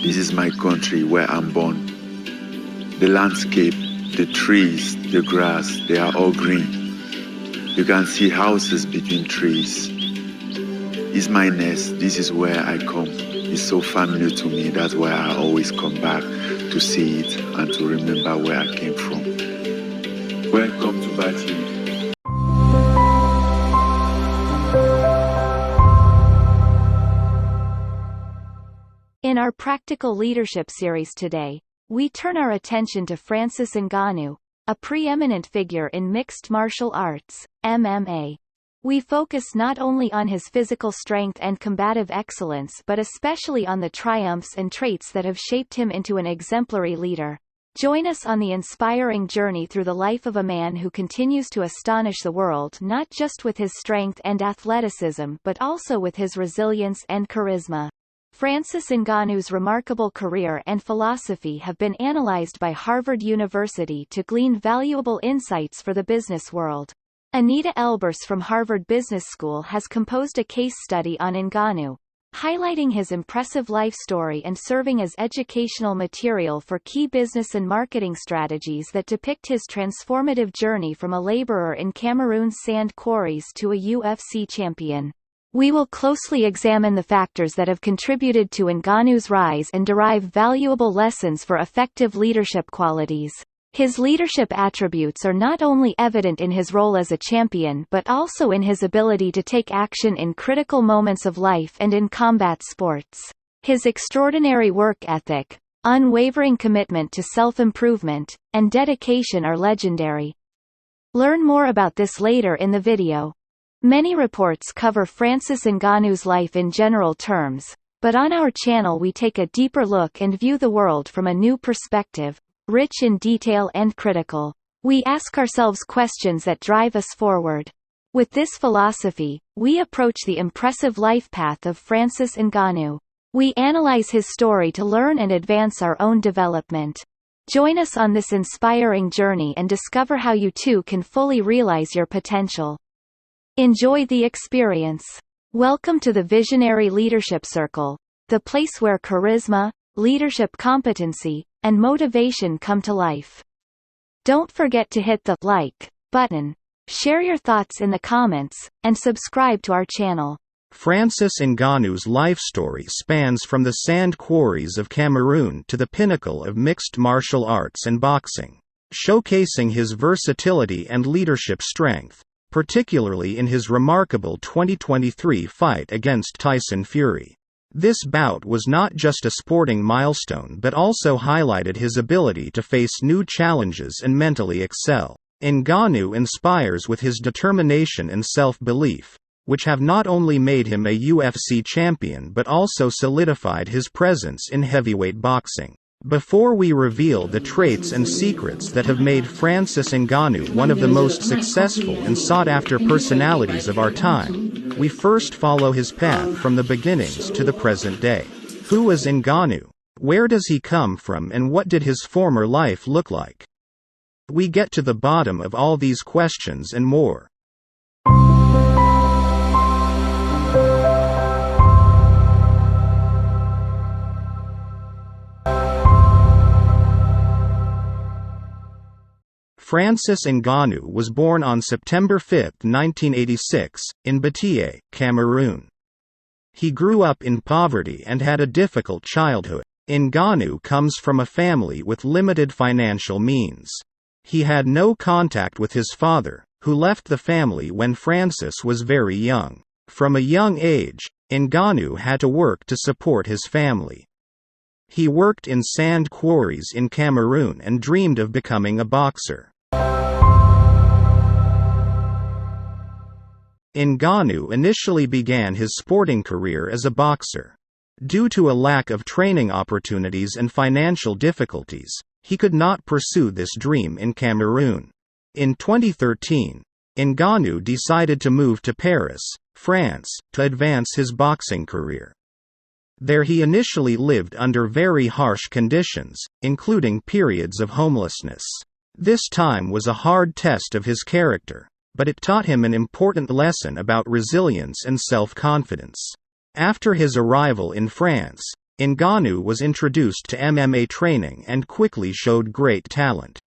This is my country where I'm born. The landscape, the trees, the grass, they are all green. You can see houses between trees. It's my nest. This is where I come. It's so familiar to me. That's why I always come back to see it and to remember where I came from. Welcome to Battery. In our Practical Leadership series today, we turn our attention to Francis Ngannou, a preeminent figure in mixed martial arts, MMA. We focus not only on his physical strength and combative excellence but especially on the triumphs and traits that have shaped him into an exemplary leader. Join us on the inspiring journey through the life of a man who continues to astonish the world not just with his strength and athleticism but also with his resilience and charisma. Francis Ngannou's remarkable career and philosophy have been analyzed by Harvard University to glean valuable insights for the business world. Anita Elbers from Harvard Business School has composed a case study on Ngannou, highlighting his impressive life story and serving as educational material for key business and marketing strategies that depict his transformative journey from a laborer in Cameroon's sand quarries to a UFC champion. We will closely examine the factors that have contributed to Ngannou's rise and derive valuable lessons for effective leadership qualities. His leadership attributes are not only evident in his role as a champion but also in his ability to take action in critical moments of life and in combat sports. His extraordinary work ethic, unwavering commitment to self-improvement, and dedication are legendary. Learn more about this later in the video. Many reports cover Francis Ngannou's life in general terms, but on our channel we take a deeper look and view the world from a new perspective, rich in detail and critical. We ask ourselves questions that drive us forward. With this philosophy, we approach the impressive life path of Francis Ngannou. We analyze his story to learn and advance our own development. Join us on this inspiring journey and discover how you too can fully realize your potential. Enjoy the experience. Welcome to the Visionary Leadership Circle, the place where charisma, leadership competency, and motivation come to life. Don't forget to hit the like button, share your thoughts in the comments, and subscribe to our channel. Francis Ngannou's life story spans from the sand quarries of Cameroon to the pinnacle of mixed martial arts and boxing, showcasing his versatility and leadership strength, particularly in his remarkable 2023 fight against Tyson Fury. This bout was not just a sporting milestone but also highlighted his ability to face new challenges and mentally excel. Ngannou inspires with his determination and self-belief, which have not only made him a UFC champion but also solidified his presence in heavyweight boxing. Before we reveal the traits and secrets that have made Francis Ngannou one of the most successful and sought-after personalities of our time, we first follow his path from the beginnings to the present day. Who is Ngannou? Where does he come from and what did his former life look like? We get to the bottom of all these questions and more. Francis Ngannou was born on September 5, 1986, in Batie, Cameroon. He grew up in poverty and had a difficult childhood. Ngannou comes from a family with limited financial means. He had no contact with his father, who left the family when Francis was very young. From a young age, Ngannou had to work to support his family. He worked in sand quarries in Cameroon and dreamed of becoming a boxer. Ngannou initially began his sporting career as a boxer. Due to a lack of training opportunities and financial difficulties, he could not pursue this dream in Cameroon. In 2013, Ngannou decided to move to Paris, France, to advance his boxing career. There he initially lived under very harsh conditions, including periods of homelessness. This time was a hard test of his character, but it taught him an important lesson about resilience and self-confidence. After his arrival in France, Ngannou was introduced to MMA training and quickly showed great talent.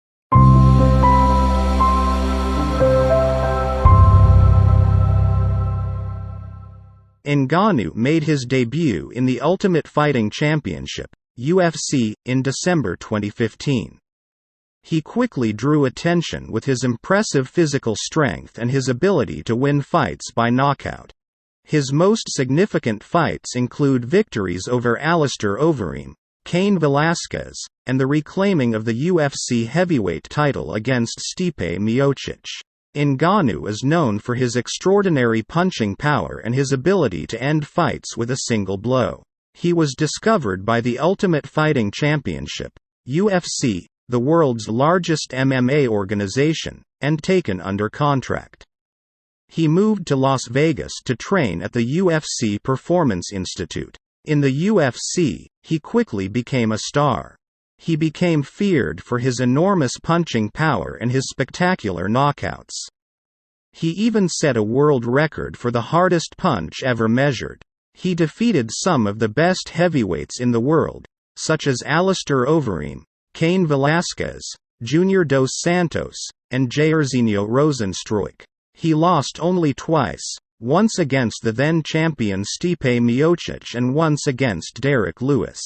Ngannou made his debut in the Ultimate Fighting Championship (UFC) in December 2015. He quickly drew attention with his impressive physical strength and his ability to win fights by knockout. His most significant fights include victories over Alistair Overeem, Cain Velasquez, and the reclaiming of the UFC heavyweight title against Stipe Miocic. Ngannou is known for his extraordinary punching power and his ability to end fights with a single blow. He was discovered by the Ultimate Fighting Championship (UFC), the world's largest MMA organization, and taken under contract. He moved to Las Vegas to train at the UFC Performance Institute. In the UFC, he quickly became a star. He became feared for his enormous punching power and his spectacular knockouts. He even set a world record for the hardest punch ever measured. He defeated some of the best heavyweights in the world, such as Alistair Overeem, Cain Velasquez, Junior dos Santos, and Jairzinho Rozenstruik. He lost only twice, once against the then-champion Stipe Miocic and once against Derek Lewis.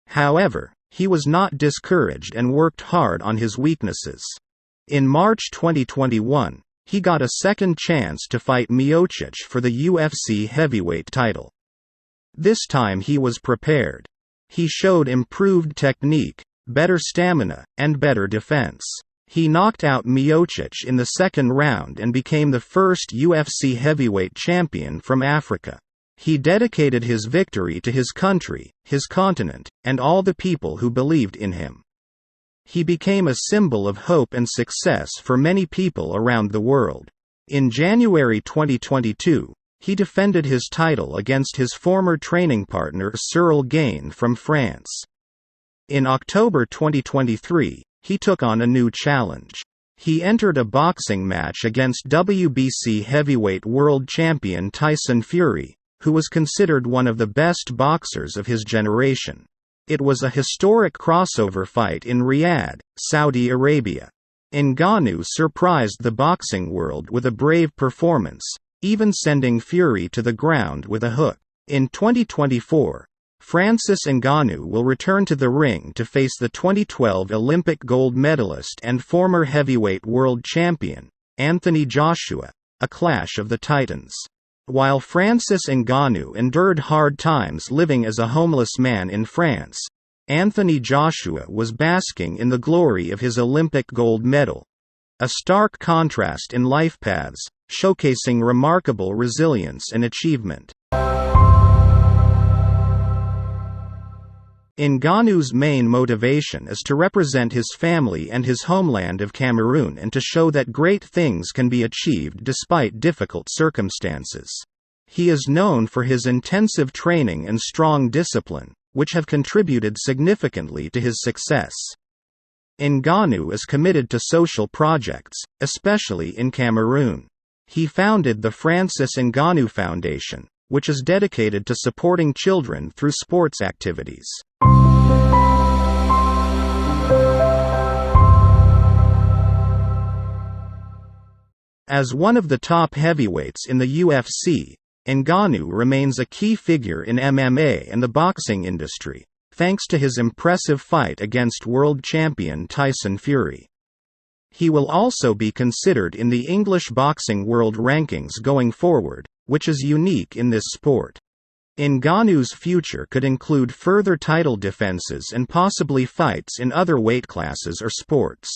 However, he was not discouraged and worked hard on his weaknesses. In March 2021, he got a second chance to fight Miocic for the UFC heavyweight title. This time he was prepared. He showed improved technique, better stamina, and better defense. He knocked out Miocic in the second round and became the first UFC heavyweight champion from Africa. He dedicated his victory to his country, his continent, and all the people who believed in him. He became a symbol of hope and success for many people around the world. In January 2022, he defended his title against his former training partner Cyril Gane from France. In October 2023, he took on a new challenge. He entered a boxing match against WBC heavyweight world champion Tyson Fury, who was considered one of the best boxers of his generation. It was a historic crossover fight in Riyadh, Saudi Arabia. Ngannou surprised the boxing world with a brave performance, even sending Fury to the ground with a hook. In 2024, Francis Ngannou will return to the ring to face the 2012 Olympic gold medalist and former heavyweight world champion, Anthony Joshua, a clash of the titans. While Francis Ngannou endured hard times living as a homeless man in France, Anthony Joshua was basking in the glory of his Olympic gold medal. A stark contrast in life paths, showcasing remarkable resilience and achievement. Ngannou's main motivation is to represent his family and his homeland of Cameroon and to show that great things can be achieved despite difficult circumstances. He is known for his intensive training and strong discipline, which have contributed significantly to his success. Ngannou is committed to social projects, especially in Cameroon. He founded the Francis Ngannou Foundation, which is dedicated to supporting children through sports activities. As one of the top heavyweights in the UFC, Ngannou remains a key figure in MMA and the boxing industry, thanks to his impressive fight against world champion Tyson Fury. He will also be considered in the English boxing world rankings going forward, which is unique in this sport. Ngannou's future could include further title defenses and possibly fights in other weight classes or sports.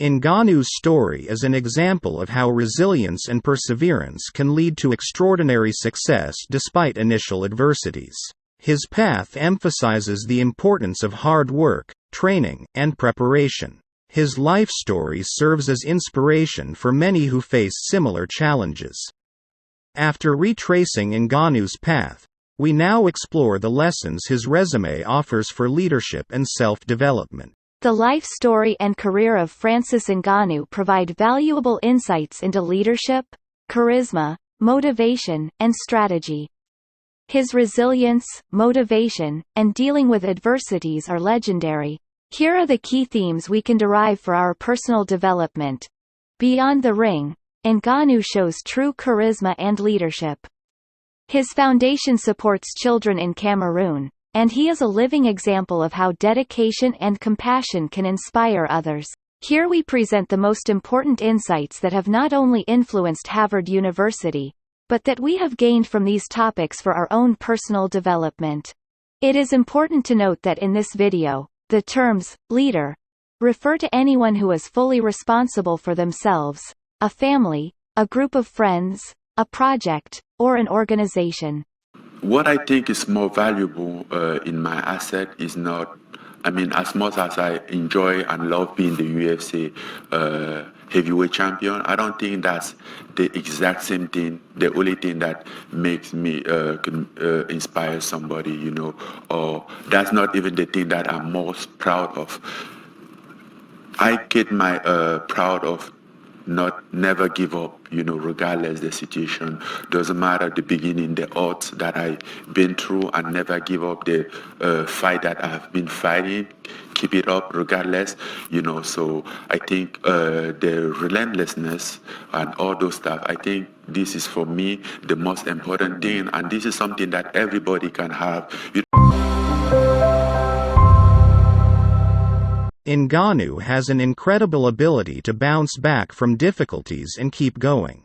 Ngannou's story is an example of how resilience and perseverance can lead to extraordinary success despite initial adversities. His path emphasizes the importance of hard work, training, and preparation. His life story serves as inspiration for many who face similar challenges. After retracing Ngannou's path, we now explore the lessons his resume offers for leadership and self-development. The life story and career of Francis Ngannou provide valuable insights into leadership, charisma, motivation, and strategy. His resilience, motivation, and dealing with adversities are legendary. Here are the key themes we can derive for our personal development. Beyond the ring, Ngannou shows true charisma and leadership. His foundation supports children in Cameroon, and he is a living example of how dedication and compassion can inspire others. Here we present the most important insights that have not only influenced Harvard University, but that we have gained from these topics for our own personal development. It is important to note that in this video, the terms leader refer to anyone who is fully responsible for themselves, a family, a group of friends, a project, or an organization. What I think is more valuable in my asset is not, as much as I enjoy and love being the UFC heavyweight champion, I don't think that's the exact same thing, the only thing that makes me inspire somebody, or that's not even the thing that I'm most proud of. I get my proud of never give up, regardless the situation. Doesn't matter the beginning, the odds that I've been through, and never give up the fight that I've been fighting. Keep it up regardless, so I think the relentlessness and all those stuff, I think this is for me the most important thing, and this is something that everybody can have. Ngannou has an incredible ability to bounce back from difficulties and keep going.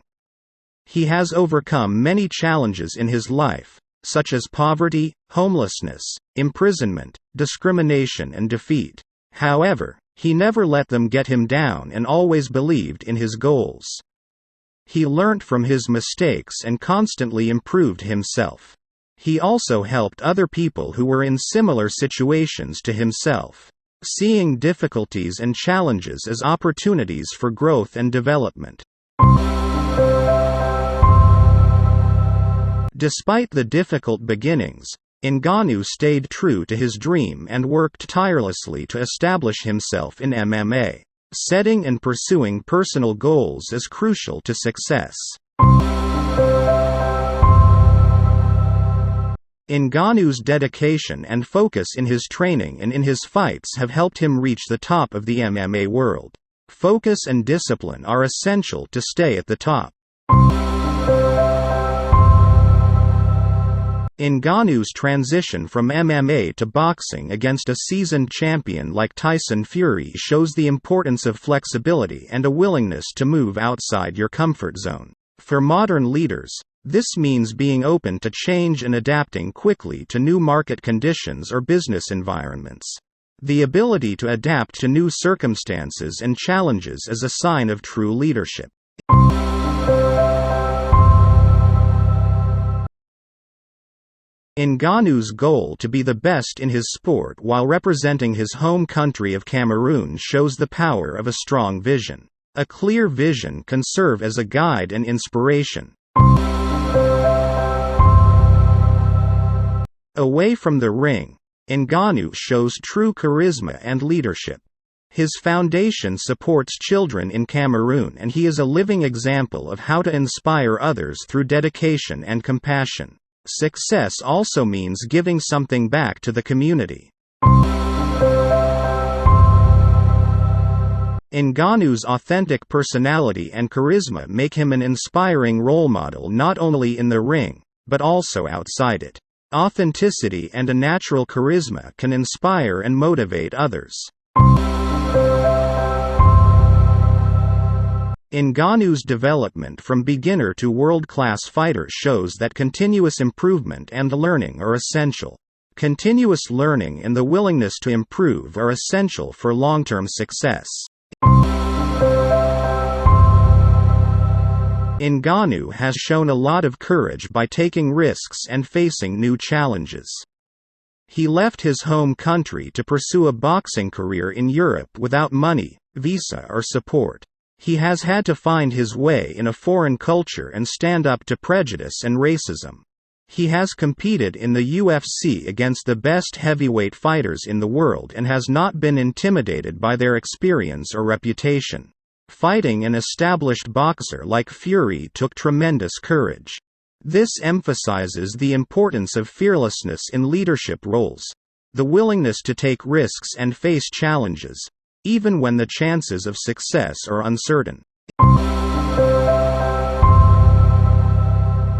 He has overcome many challenges in his life, such as poverty, homelessness, imprisonment, discrimination and defeat. However, he never let them get him down and always believed in his goals. He learnt from his mistakes and constantly improved himself. He also helped other people who were in similar situations to himself, seeing difficulties and challenges as opportunities for growth and development. Despite the difficult beginnings, Ngannou stayed true to his dream and worked tirelessly to establish himself in MMA. Setting and pursuing personal goals is crucial to success. Ngannou's dedication and focus in his training and in his fights have helped him reach the top of the MMA world. Focus and discipline are essential to stay at the top. Ngannou's transition from MMA to boxing against a seasoned champion like Tyson Fury shows the importance of flexibility and a willingness to move outside your comfort zone. For modern leaders, this means being open to change and adapting quickly to new market conditions or business environments. The ability to adapt to new circumstances and challenges is a sign of true leadership. Ngannou's goal to be the best in his sport while representing his home country of Cameroon shows the power of a strong vision. A clear vision can serve as a guide and inspiration. Away from the ring, Ngannou shows true charisma and leadership. His foundation supports children in Cameroon, and he is a living example of how to inspire others through dedication and compassion. Success also means giving something back to the community. Ngannou's authentic personality and charisma make him an inspiring role model not only in the ring, but also outside it. Authenticity and a natural charisma can inspire and motivate others. Ngannou's development from beginner to world-class fighter shows that continuous improvement and learning are essential. Continuous learning and the willingness to improve are essential for long-term success. Ngannou has shown a lot of courage by taking risks and facing new challenges. He left his home country to pursue a boxing career in Europe without money, visa or support. He has had to find his way in a foreign culture and stand up to prejudice and racism. He has competed in the UFC against the best heavyweight fighters in the world and has not been intimidated by their experience or reputation. Fighting an established boxer like Fury took tremendous courage. This emphasizes the importance of fearlessness in leadership roles. The willingness to take risks and face challenges, even when the chances of success are uncertain.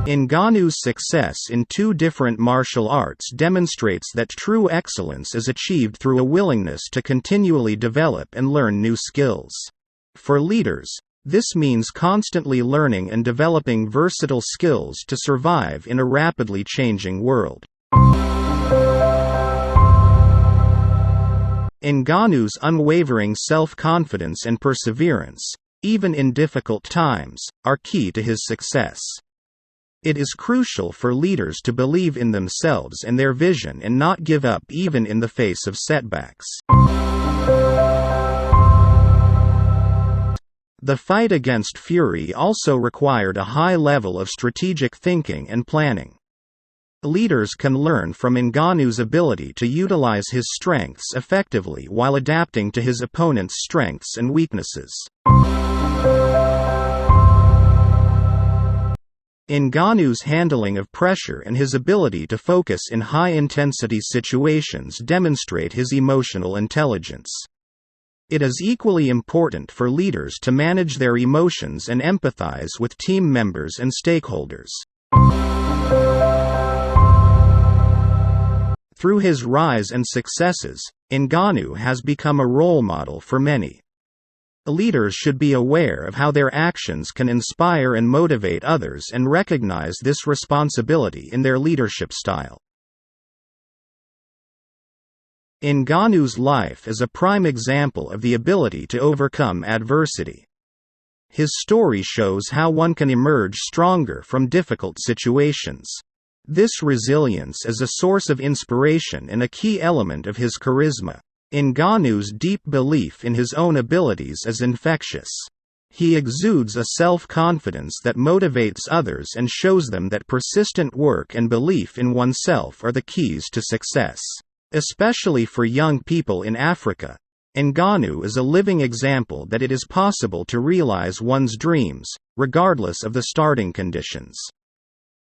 Ngannou's success in 2 different martial arts demonstrates that true excellence is achieved through a willingness to continually develop and learn new skills. For leaders, this means constantly learning and developing versatile skills to survive in a rapidly changing world. Ngannou's unwavering self-confidence and perseverance, even in difficult times, are key to his success. It is crucial for leaders to believe in themselves and their vision and not give up even in the face of setbacks. The fight against Fury also required a high level of strategic thinking and planning. Leaders can learn from Ngannou's ability to utilize his strengths effectively while adapting to his opponent's strengths and weaknesses. Ngannou's handling of pressure and his ability to focus in high-intensity situations demonstrate his emotional intelligence. It is equally important for leaders to manage their emotions and empathize with team members and stakeholders. Through his rise and successes, Ngannou has become a role model for many. Leaders should be aware of how their actions can inspire and motivate others and recognize this responsibility in their leadership style. Ngannou's life is a prime example of the ability to overcome adversity. His story shows how one can emerge stronger from difficult situations. This resilience is a source of inspiration and a key element of his charisma. Ngannou's deep belief in his own abilities is infectious. He exudes a self-confidence that motivates others and shows them that persistent work and belief in oneself are the keys to success. Especially for young people in Africa, Ngannou is a living example that it is possible to realize one's dreams, regardless of the starting conditions.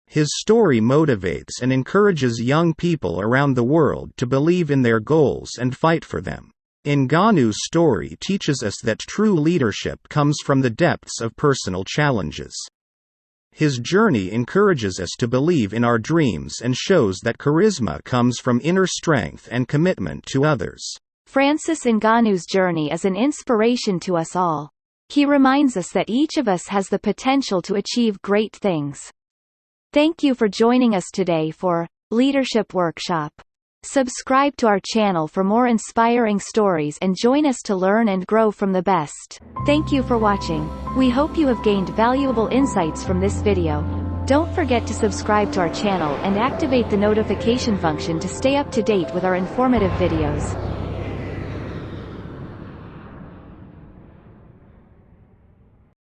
His story motivates and encourages young people around the world to believe in their goals and fight for them. Ngannou's story teaches us that true leadership comes from the depths of personal challenges. His journey encourages us to believe in our dreams and shows that charisma comes from inner strength and commitment to others. Francis Ngannou's journey is an inspiration to us all. He reminds us that each of us has the potential to achieve great things. Thank you for joining us today for Leadership Workshop. Subscribe to our channel for more inspiring stories and join us to learn and grow from the best. Thank you for watching. We hope you have gained valuable insights from this video. Don't forget to subscribe to our channel and activate the notification function to stay up to date with our informative videos.